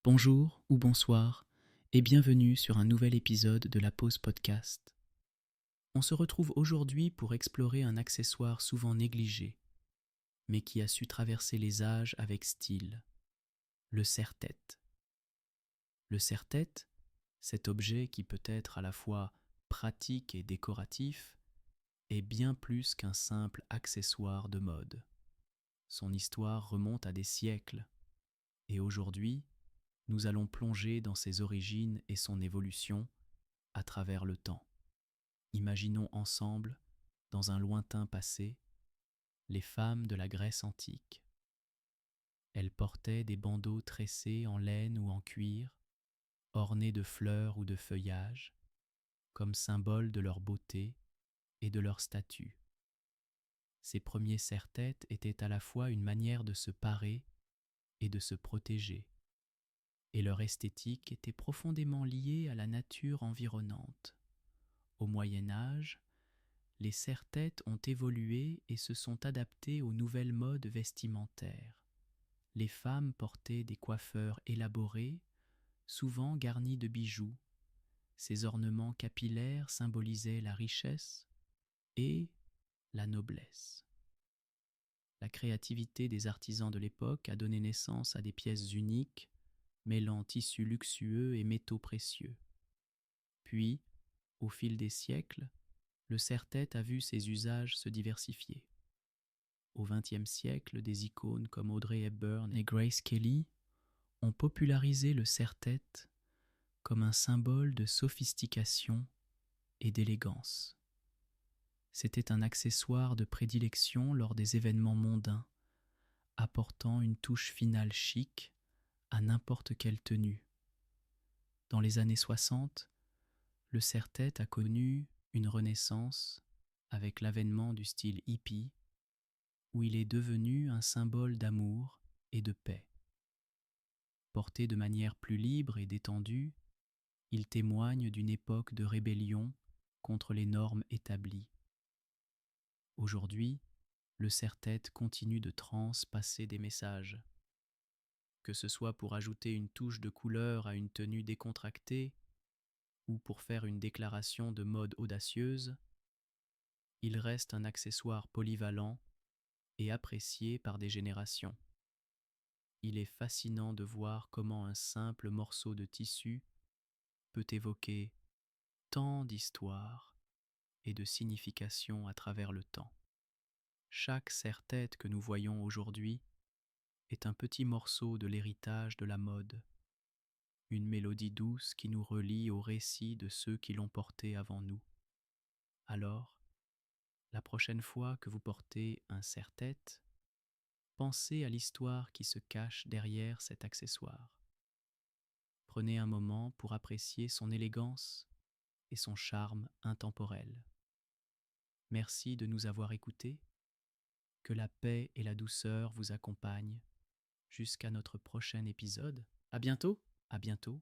Bonjour ou bonsoir et bienvenue sur un nouvel épisode de la Pause Podcast. On se retrouve aujourd'hui pour explorer un accessoire souvent négligé, mais qui a su traverser les âges avec style, le serre-tête. Le serre-tête, cet objet qui peut être à la fois pratique et décoratif, est bien plus qu'un simple accessoire de mode. Son histoire remonte à des siècles, et aujourd'hui, nous allons plonger dans ses origines et son évolution à travers le temps. Imaginons ensemble, dans un lointain passé, les femmes de la Grèce antique. Elles portaient des bandeaux tressés en laine ou en cuir, ornés de fleurs ou de feuillages, comme symbole de leur beauté et de leur statut. Ces premiers serre-têtes étaient à la fois une manière de se parer et de se protéger, et leur esthétique était profondément liée à la nature environnante. Au Moyen Âge, les serre-têtes ont évolué et se sont adaptés aux nouvelles modes vestimentaires. Les femmes portaient des coiffeurs élaborés, souvent garnis de bijoux. Ces ornements capillaires symbolisaient la richesse et la noblesse. La créativité des artisans de l'époque a donné naissance à des pièces uniques, mêlant tissus luxueux et métaux précieux. Puis, au fil des siècles, le serre-tête a vu ses usages se diversifier. Au XXe siècle, des icônes comme Audrey Hepburn et Grace Kelly ont popularisé le serre-tête comme un symbole de sophistication et d'élégance. C'était un accessoire de prédilection lors des événements mondains, apportant une touche finale chic à n'importe quelle tenue. Dans les années 60, le serre-tête a connu une renaissance avec l'avènement du style hippie, où il est devenu un symbole d'amour et de paix. Porté de manière plus libre et détendue, il témoigne d'une époque de rébellion contre les normes établies. Aujourd'hui, le serre-tête continue de transpasser des messages. Que ce soit pour ajouter une touche de couleur à une tenue décontractée ou pour faire une déclaration de mode audacieuse, il reste un accessoire polyvalent et apprécié par des générations. Il est fascinant de voir comment un simple morceau de tissu peut évoquer tant d'histoires et de significations à travers le temps. Chaque serre-tête que nous voyons aujourd'hui est un petit morceau de l'héritage de la mode, une mélodie douce qui nous relie au récit de ceux qui l'ont porté avant nous. Alors, la prochaine fois que vous portez un serre-tête, pensez à l'histoire qui se cache derrière cet accessoire. Prenez un moment pour apprécier son élégance et son charme intemporel. Merci de nous avoir écoutés. Que la paix et la douceur vous accompagnent jusqu'à notre prochain épisode. À bientôt! À bientôt!